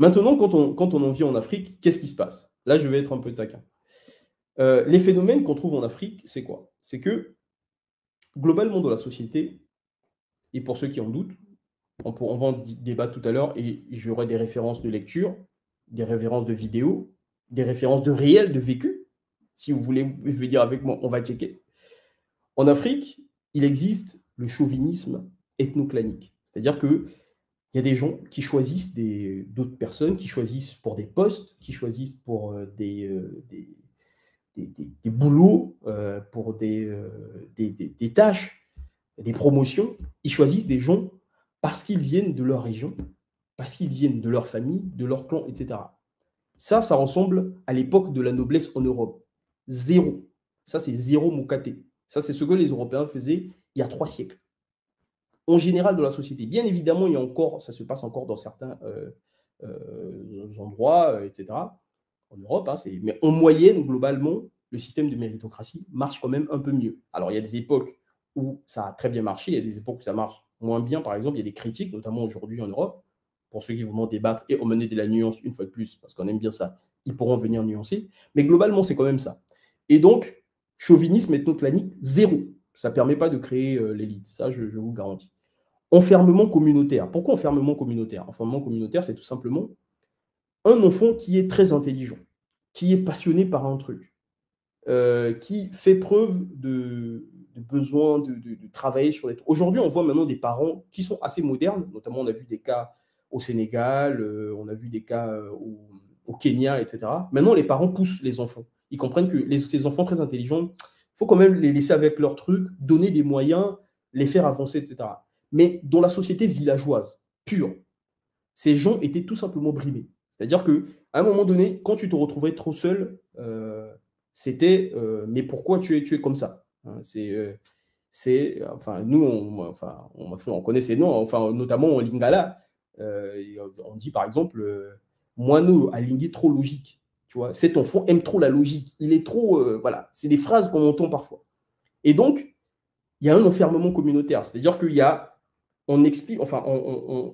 Maintenant, quand on en vit en Afrique, qu'est-ce qui se passe? Là, je vais être un peu taquin. Les phénomènes qu'on trouve en Afrique, c'est quoi? C'est que, globalement, dans la société, et pour ceux qui en doutent, on va en débattre tout à l'heure et j'aurai des références de lecture, des références de vidéos, des références de réel, de vécu. Si vous voulez venir avec moi, on va checker. En Afrique, il existe le chauvinisme ethnoclanique. C'est-à-dire qu'il y a des gens qui choisissent d'autres personnes, qui choisissent pour des postes, qui choisissent pour des boulots, pour des tâches, des promotions. Ils choisissent des gens parce qu'ils viennent de leur région, parce qu'ils viennent de leur famille, de leur clan, etc. Ça ressemble à l'époque de la noblesse en Europe. Zéro. Ça, c'est zéro moukaté. Ça, c'est ce que les Européens faisaient il y a 3 siècles. En général, dans la société. Bien évidemment, il y a encore, ça se passe encore dans certains endroits, etc. En Europe, hein, mais en moyenne, globalement, le système de méritocratie marche quand même un peu mieux. Alors, il y a des époques où ça a très bien marché, il y a des époques où ça marche moins bien. Par exemple, il y a des critiques, notamment aujourd'hui en Europe. Pour ceux qui vont débattre et emmener de la nuance une fois de plus, parce qu'on aime bien ça, ils pourront venir nuancer. Mais globalement, c'est quand même ça. Et donc, chauvinisme ethnoclanique, zéro. Ça ne permet pas de créer l'élite. Ça, je vous garantis. Enfermement communautaire. Pourquoi enfermement communautaire? Enfermement communautaire, c'est tout simplement un enfant qui est très intelligent, qui est passionné par un truc, qui fait preuve de besoin de travailler sur les trucs. Aujourd'hui, on voit maintenant des parents qui sont assez modernes, notamment on a vu des cas au Sénégal, on a vu des cas au Kenya, etc. Maintenant, les parents poussent les enfants. Ils comprennent que ces enfants très intelligents, il faut quand même les laisser avec leurs trucs, donner des moyens, les faire avancer, etc. Mais dans la société villageoise, pure, ces gens étaient tout simplement brimés. C'est-à-dire qu'à un moment donné, quand tu te retrouvais trop seul, c'était mais pourquoi tu es comme ça, hein, enfin, nous, on connaît ces noms, enfin, notamment en Lingala. On dit par exemple, Moineau a lingué trop logique. Tu vois, cet enfant aime trop la logique. Il est trop. Voilà, c'est des phrases qu'on entend parfois. Et donc, il y a un enfermement communautaire. C'est-à-dire qu'il y a, on explique, enfin,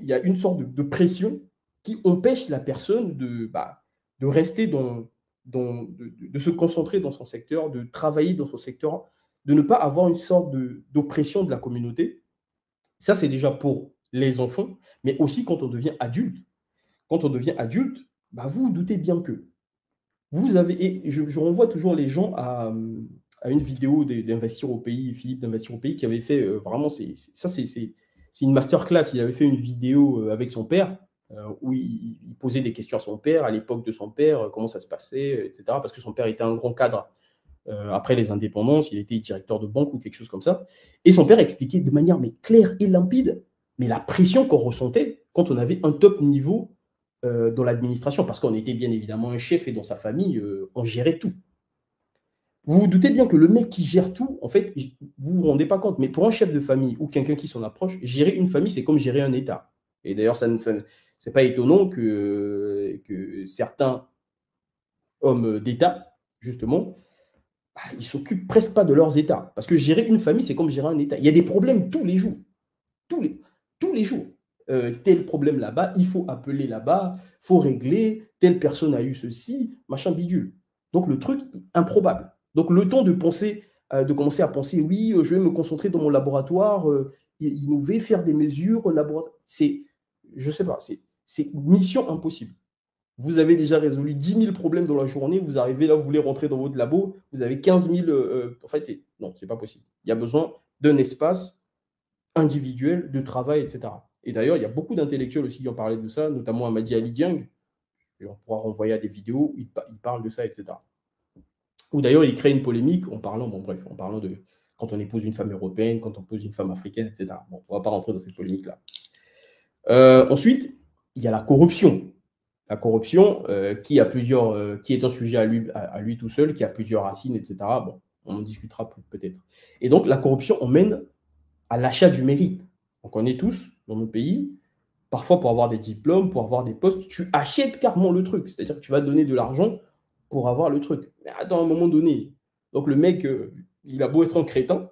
il y a une sorte de pression qui empêche la personne de rester de se concentrer dans son secteur, de travailler dans son secteur, de ne pas avoir une sorte d'oppression de la communauté. Ça, c'est déjà pour les enfants, mais aussi quand on devient adulte. Quand on devient adulte, vous vous doutez bien que vous avez, et je renvoie toujours les gens à une vidéo d'Investir au pays, Philippe d'Investir au pays, qui avait fait vraiment, c'est une masterclass. Il avait fait une vidéo avec son père, où il posait des questions à son père, à l'époque de son père, comment ça se passait, etc. Parce que son père était un grand cadre. Après les indépendances, il était directeur de banque ou quelque chose comme ça. Et son père expliquait de manière mais claire et limpide, mais la pression qu'on ressentait quand on avait un top niveau dans l'administration, parce qu'on était bien évidemment un chef et dans sa famille, on gérait tout. Vous vous doutez bien que le mec qui gère tout, en fait, vous vous rendez pas compte, mais pour un chef de famille ou quelqu'un qui s'en approche, gérer une famille, c'est comme gérer un État. Et d'ailleurs, c'est pas étonnant que certains hommes d'État, justement, ils s'occupent presque pas de leurs États. Parce que gérer une famille, c'est comme gérer un État. Il y a des problèmes tous les jours. Tous les jours. Tel problème là-bas, il faut appeler là-bas, il faut régler, telle personne a eu ceci, machin bidule. Donc le truc, improbable. Donc le temps de penser, de commencer à penser, oui, je vais me concentrer dans mon laboratoire, innover, faire des mesures, laboratoire, je sais pas, c'est mission impossible. Vous avez déjà résolu 10 000 problèmes dans la journée, vous arrivez là, vous voulez rentrer dans votre labo, vous avez 15 000, en fait, non, c'est pas possible. Il y a besoin d'un espace individuel de travail, etc. Et d'ailleurs, il y a beaucoup d'intellectuels aussi qui ont parlé de ça, notamment Amadi Ali Dieng. On pourra renvoyer à des vidéos où il parle de ça, etc. Ou d'ailleurs, il crée une polémique en parlant, bon bref, en parlant de quand on épouse une femme européenne, quand on épouse une femme africaine, etc. Bon, on ne va pas rentrer dans cette polémique-là. Ensuite, il y a la corruption. La corruption, qui est un sujet à lui tout seul, qui a plusieurs racines, etc. Bon, on en discutera peut-être. Et donc, la corruption emmène à l'achat du mérite. On connaît tous, dans nos pays, parfois pour avoir des diplômes, pour avoir des postes, tu achètes carrément le truc. C'est-à-dire que tu vas donner de l'argent pour avoir le truc. Mais attends, à un moment donné, donc le mec, il a beau être un crétin,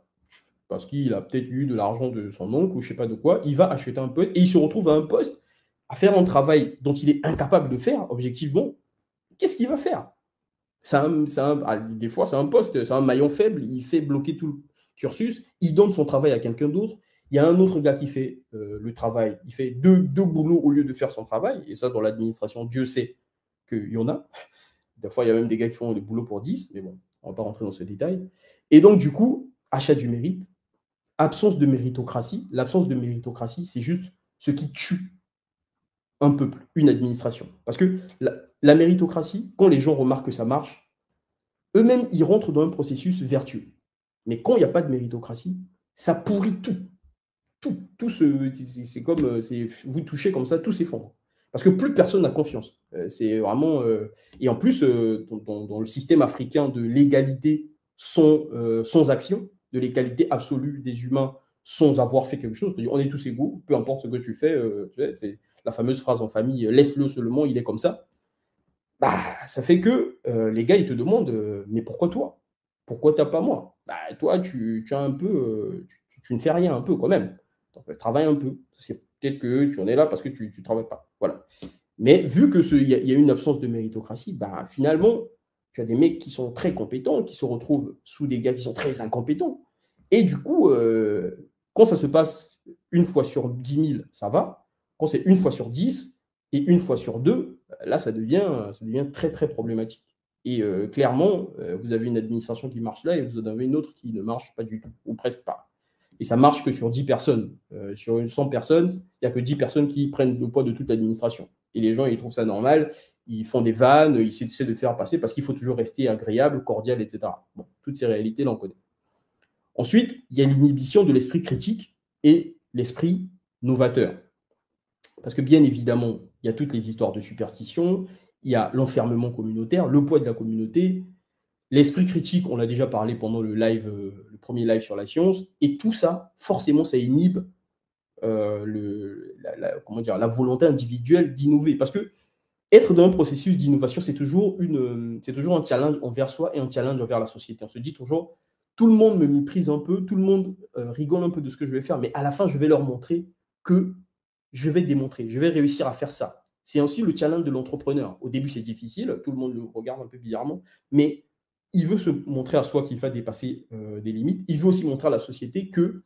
parce qu'il a peut-être eu de l'argent de son oncle ou je ne sais pas de quoi, il va acheter un poste et il se retrouve à un poste à faire un travail dont il est incapable de faire, objectivement, qu'est-ce qu'il va faire? Des fois, c'est un poste, c'est un maillon faible, il fait bloquer tout le cursus, il donne son travail à quelqu'un d'autre. Il y a un autre gars qui fait le travail, il fait deux boulots au lieu de faire son travail, et ça, dans l'administration, Dieu sait qu'il y en a. Des fois, il y a même des gars qui font le boulot pour 10, mais bon, on ne va pas rentrer dans ce détail. Et donc, du coup, achat du mérite, absence de méritocratie. L'absence de méritocratie, c'est juste ce qui tue un peuple, une administration. Parce que la méritocratie, quand les gens remarquent que ça marche, eux-mêmes, ils rentrent dans un processus vertueux. Mais quand il n'y a pas de méritocratie, ça pourrit tout. C'est comme, vous touchez comme ça, tout s'effondre. Parce que plus personne n'a confiance. C'est vraiment. Et en plus, dans le système africain de l'égalité sans action, de l'égalité absolue des humains sans avoir fait quelque chose, c'est-à-dire on est tous égaux, peu importe ce que tu fais, c'est la fameuse phrase en famille, laisse-le seulement, il est comme ça. Bah, ça fait que les gars, ils te demandent, mais pourquoi toi? Pourquoi t'as pas moi? Bah, toi, tu as un peu, tu ne fais rien un peu quand même. Donc, travaille un peu. C'est peut-être que tu en es là parce que tu ne travailles pas. Voilà. Mais vu que il y a une absence de méritocratie, bah, finalement, tu as des mecs qui sont très compétents, qui se retrouvent sous des gars qui sont très incompétents. Et du coup, quand ça se passe une fois sur 10 000, ça va. Quand c'est une fois sur 10 et une fois sur 2, là, ça devient très, très problématique. Et clairement, vous avez une administration qui marche là et vous en avez une autre qui ne marche pas du tout, ou presque pas. Et ça marche que sur 10 personnes. Sur 100 personnes, il n'y a que 10 personnes qui prennent le poids de toute l'administration. Et les gens, ils trouvent ça normal, ils font des vannes, ils essaient de faire passer parce qu'il faut toujours rester agréable, cordial, etc. Bon, toutes ces réalités, là, on connaît. Ensuite, il y a l'inhibition de l'esprit critique et l'esprit novateur. Parce que bien évidemment, il y a toutes les histoires de superstition, il y a l'enfermement communautaire, le poids de la communauté, l'esprit critique, on l'a déjà parlé pendant le live, le premier live sur la science, et tout ça, forcément, ça inhibe comment dire, la volonté individuelle d'innover. Parce que être dans un processus d'innovation, c'est toujours un challenge envers soi et un challenge envers la société. On se dit toujours, tout le monde me méprise un peu, tout le monde rigole un peu de ce que je vais faire, mais à la fin, je vais leur montrer que je vais démontrer, je vais réussir à faire ça. C'est aussi le challenge de l'entrepreneur. Au début, c'est difficile, tout le monde le regarde un peu bizarrement, mais il veut se montrer à soi qu'il va dépasser des limites. Il veut aussi montrer à la société que,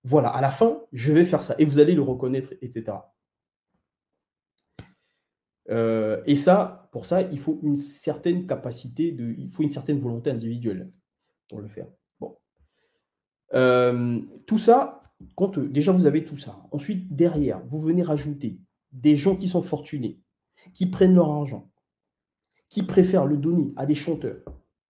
voilà, à la fin, je vais faire ça et vous allez le reconnaître, etc. Et ça, pour ça, il faut une certaine capacité, il faut une certaine volonté individuelle pour le faire. Bon. Tout ça, quand déjà vous avez tout ça, ensuite derrière, vous venez rajouter des gens qui sont fortunés, qui prennent leur argent, qui préfèrent le donner à des chanteurs.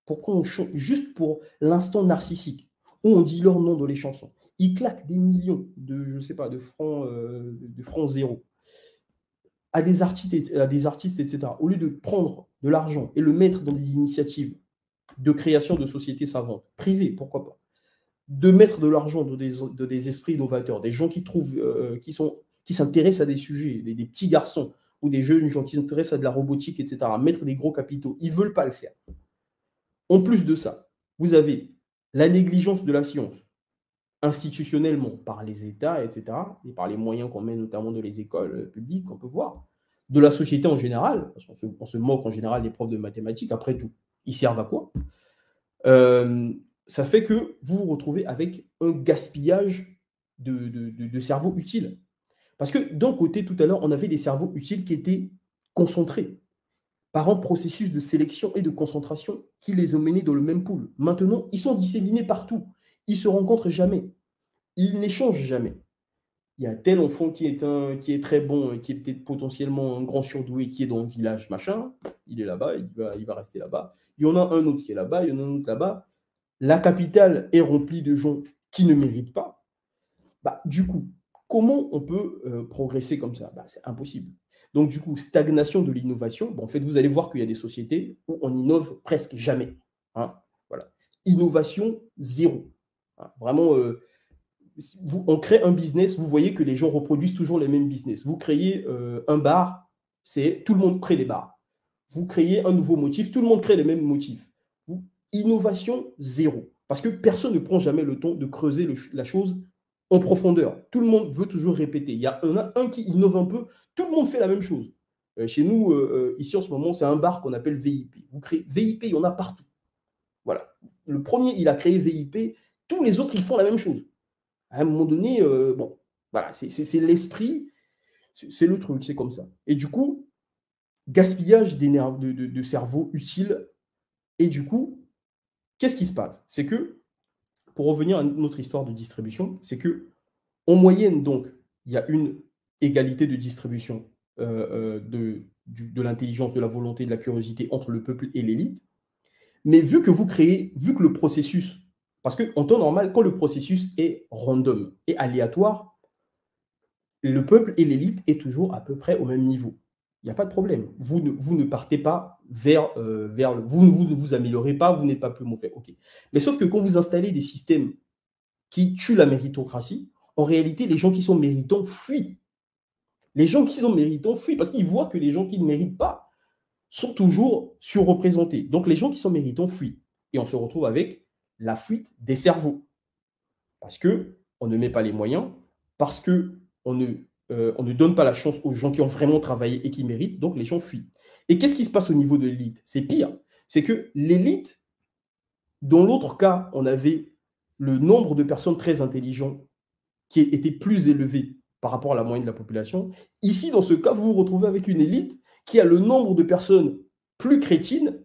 Pourquoi on chante? Juste pour l'instant narcissique, où on dit leur nom dans les chansons. Ils claquent des millions de, je sais pas, de francs zéro à des artistes, etc. Au lieu de prendre de l'argent et le mettre dans des initiatives de création de sociétés savantes, privées, pourquoi pas, de mettre de l'argent dans des esprits novateurs, des gens qui trouvent, qui s'intéressent à des sujets, des petits garçons ou des jeunes gens qui s'intéressent à de la robotique, etc., mettre des gros capitaux, ils ne veulent pas le faire. En plus de ça, vous avez la négligence de la science, institutionnellement, par les États, etc., et par les moyens qu'on met notamment dans les écoles publiques, on peut voir, de la société en général, parce qu'on se moque en général des profs de mathématiques, après tout, ils servent à quoi? Ça fait que vous vous retrouvez avec un gaspillage de cerveaux utiles. Parce que d'un côté, tout à l'heure, on avait des cerveaux utiles qui étaient concentrés par un processus de sélection et de concentration qui les ont menés dans le même pool. Maintenant, ils sont disséminés partout. Ils ne se rencontrent jamais. Ils n'échangent jamais. Il y a tel enfant qui est très bon, qui est peut-être potentiellement un grand surdoué, qui est dans le village, machin. Il est là-bas, il va rester là-bas. Il y en a un autre qui est là-bas, il y en a un autre là-bas. La capitale est remplie de gens qui ne méritent pas. Bah, du coup, comment on peut progresser comme ça? Bah, c'est impossible. Donc, du coup, stagnation de l'innovation. Bah, en fait, vous allez voir qu'il y a des sociétés où on innove presque jamais. Hein, voilà. Innovation zéro. Hein, vraiment, on crée un business, vous voyez que les gens reproduisent toujours les mêmes business. Vous créez un bar, c'est tout le monde crée des bars. Vous créez un nouveau motif, tout le monde crée les mêmes motifs. Innovation zéro. Parce que personne ne prend jamais le temps de creuser la chose en profondeur. Tout le monde veut toujours répéter. Il y en a un qui innove un peu, tout le monde fait la même chose. Chez nous, ici en ce moment, c'est un bar qu'on appelle VIP. Vous créez VIP, il y en a partout. Voilà. Le premier, il a créé VIP, tous les autres, ils font la même chose. À un moment donné, bon, voilà, c'est l'esprit, c'est le truc, c'est comme ça. Et du coup, gaspillage de cerveau utile. Et du coup, qu'est-ce qui se passe? C'est que, pour revenir à notre histoire de distribution, c'est que en moyenne, donc, il y a une égalité de distribution de l'intelligence, de la volonté, de la curiosité entre le peuple et l'élite. Mais vu que le processus, parce qu'en temps normal, quand le processus est random et aléatoire, le peuple et l'élite est toujours à peu près au même niveau. Il n'y a pas de problème. Vous ne partez pas vous ne vous améliorez pas, vous n'êtes pas plus mauvais. OK. Mais sauf que quand vous installez des systèmes qui tuent la méritocratie, en réalité, les gens qui sont méritants fuient. Les gens qui sont méritants fuient parce qu'ils voient que les gens qui ne méritent pas sont toujours surreprésentés. Donc, les gens qui sont méritants fuient. Et on se retrouve avec la fuite des cerveaux. Parce qu'on ne met pas les moyens, parce qu'on ne donne pas la chance aux gens qui ont vraiment travaillé et qui méritent, donc les gens fuient. Et qu'est-ce qui se passe au niveau de l'élite? C'est pire. C'est que l'élite, dans l'autre cas, on avait le nombre de personnes très intelligentes qui était plus élevé par rapport à la moyenne de la population. Ici, dans ce cas, vous vous retrouvez avec une élite qui a le nombre de personnes plus crétines,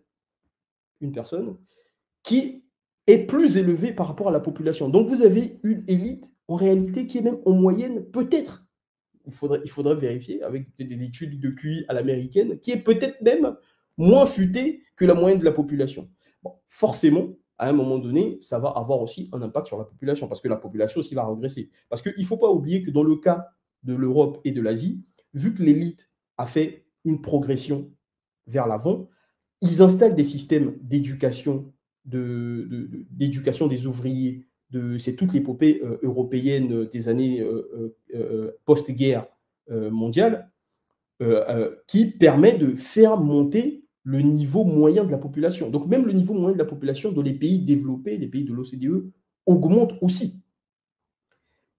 une personne, qui est plus élevé par rapport à la population. Donc, vous avez une élite, en réalité, qui est même en moyenne, peut-être, il faudrait vérifier, avec des études de QI à l'américaine, qui est peut-être même moins futée que la moyenne de la population. Bon, forcément, à un moment donné, ça va avoir aussi un impact sur la population, parce que la population aussi va régresser. Parce qu'il ne faut pas oublier que dans le cas de l'Europe et de l'Asie, vu que l'élite a fait une progression vers l'avant, ils installent des systèmes d'éducation d'éducation des ouvriers. C'est toute l'épopée européenne des années post-guerre mondiale qui permet de faire monter le niveau moyen de la population. Donc même le niveau moyen de la population dans les pays développés, les pays de l'OCDE, augmente aussi.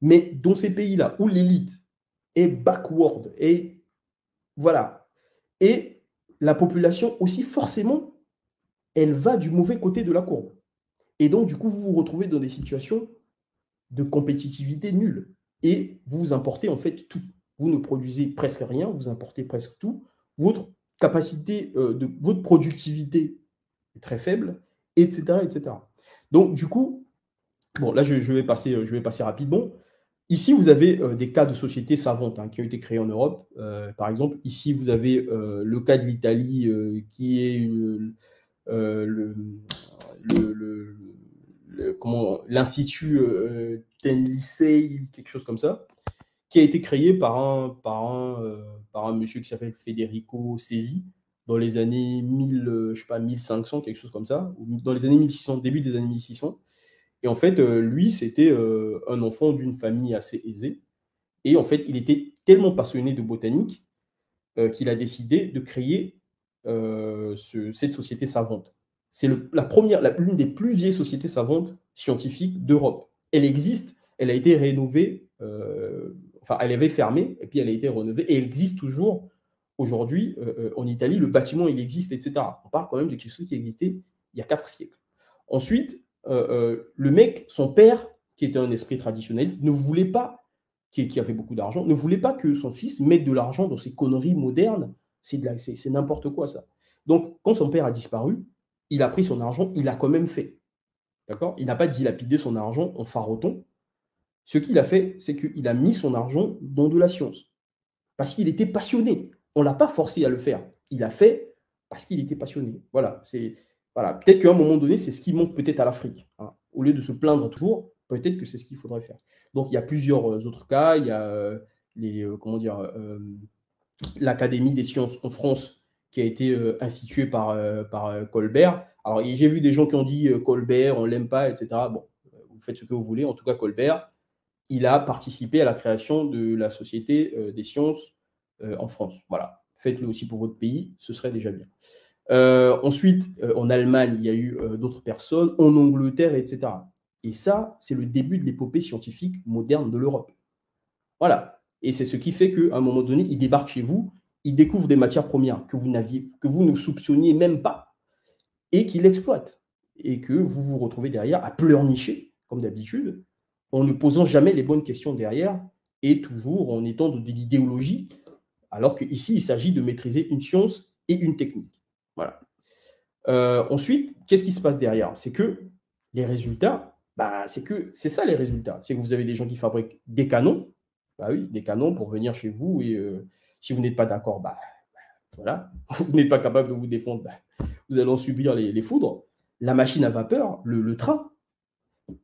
Mais dans ces pays-là où l'élite est backward, et voilà, et la population aussi forcément, elle va du mauvais côté de la courbe. Et donc, du coup, vous vous retrouvez dans des situations de compétitivité nulle. Et vous importez en fait tout. Vous ne produisez presque rien, vous importez presque tout. Votre capacité, votre productivité est très faible, etc., etc. Donc, du coup, bon, là, je vais passer rapidement. Ici, vous avez des cas de sociétés savantes qui ont été créées en Europe. Par exemple, ici, vous avez le cas de l'Italie qui est le, l'Institut Tenlisei, quelque chose comme ça, qui a été créé par un monsieur qui s'appelle Federico Sesi dans les années 1000, je sais pas, 1500, quelque chose comme ça, ou dans les années 1600, début des années 1600. Et en fait, lui, c'était un enfant d'une famille assez aisée. Et en fait, il était tellement passionné de botanique qu'il a décidé de créer cette société savante. C'est l'une des plus vieilles sociétés savantes scientifiques d'Europe. Elle existe, elle a été rénovée, enfin, elle avait fermé, et puis elle a été rénovée, et elle existe toujours aujourd'hui en Italie. Le bâtiment, il existe, etc. On parle quand même de quelque chose qui existait il y a 4 siècles. Ensuite, le mec, son père, qui était un esprit traditionnaliste, ne voulait pas qui avait beaucoup d'argent, ne voulait pas que son fils mette de l'argent dans ces conneries modernes. C'est n'importe quoi, ça. Donc, quand son père a disparu, il a pris son argent, il a quand même fait. D'accord? Il n'a pas dilapidé son argent en faroton. Ce qu'il a fait, c'est qu'il a mis son argent dans de la science. Parce qu'il était passionné. On ne l'a pas forcé à le faire. Il a fait parce qu'il était passionné. Voilà. Voilà. Peut-être qu'à un moment donné, c'est ce qui manque peut-être à l'Afrique. Au lieu de se plaindre toujours, peut-être que c'est ce qu'il faudrait faire. Donc, il y a plusieurs autres cas. Il y a l'Académie des sciences en France qui a été instituée par Colbert. Alors, j'ai vu des gens qui ont dit Colbert, on ne l'aime pas, etc. Bon, vous faites ce que vous voulez. En tout cas, Colbert, il a participé à la création de la Société des sciences en France. Voilà. Faites-le aussi pour votre pays, ce serait déjà bien. Ensuite, en Allemagne, il y a eu d'autres personnes, en Angleterre, etc. Et ça, c'est le début de l'épopée scientifique moderne de l'Europe. Voilà. Et c'est ce qui fait qu'à un moment donné, ils débarquent chez vous, ils découvrent des matières premières que vous ne soupçonniez même pas et qu'ils l'exploitent. Et que vous vous retrouvez derrière à pleurnicher, comme d'habitude, en ne posant jamais les bonnes questions derrière et toujours en étant de l'idéologie, alors qu'ici, il s'agit de maîtriser une science et une technique. Voilà. Ensuite, qu'est-ce qui se passe derrière? C'est que les résultats, bah, c'est ça les résultats. C'est que vous avez des gens qui fabriquent des canons, bah oui, des canons pour venir chez vous et si vous n'êtes pas d'accord, bah, voilà, vous n'êtes pas capable de vous défendre, bah, vous allez en subir les foudres. La machine à vapeur, le train,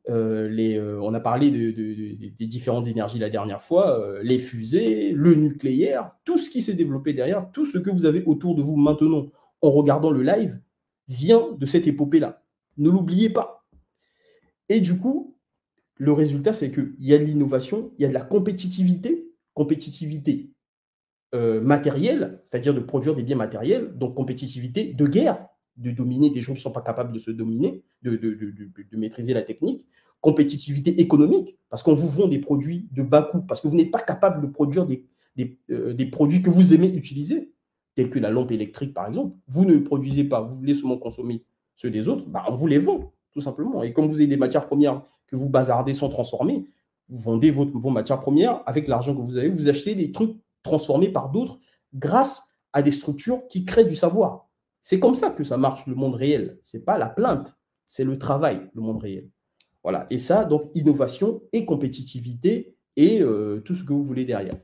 on a parlé des différentes énergies la dernière fois, les fusées, le nucléaire, tout ce qui s'est développé derrière, tout ce que vous avez autour de vous maintenant en regardant le live vient de cette épopée-là. Ne l'oubliez pas. Et du coup, le résultat, c'est qu'il y a de l'innovation, il y a de la compétitivité matérielle, c'est-à-dire de produire des biens matériels, donc compétitivité de guerre, de dominer des gens qui ne sont pas capables de se dominer, de maîtriser la technique, compétitivité économique, parce qu'on vous vend des produits de bas coût, parce que vous n'êtes pas capable de produire des produits que vous aimez utiliser, tels que la lampe électrique, par exemple. Vous ne produisez pas, vous voulez seulement consommer ceux des autres, bah, on vous les vend, tout simplement. Et comme vous avez des matières premières que vous bazardez sans transformer, vous vendez vos matières premières, avec l'argent que vous avez, vous achetez des trucs transformés par d'autres grâce à des structures qui créent du savoir. C'est comme ça que ça marche, le monde réel. Ce n'est pas la plainte, c'est le travail, le monde réel. Voilà. Et ça, donc, innovation et compétitivité et tout ce que vous voulez derrière.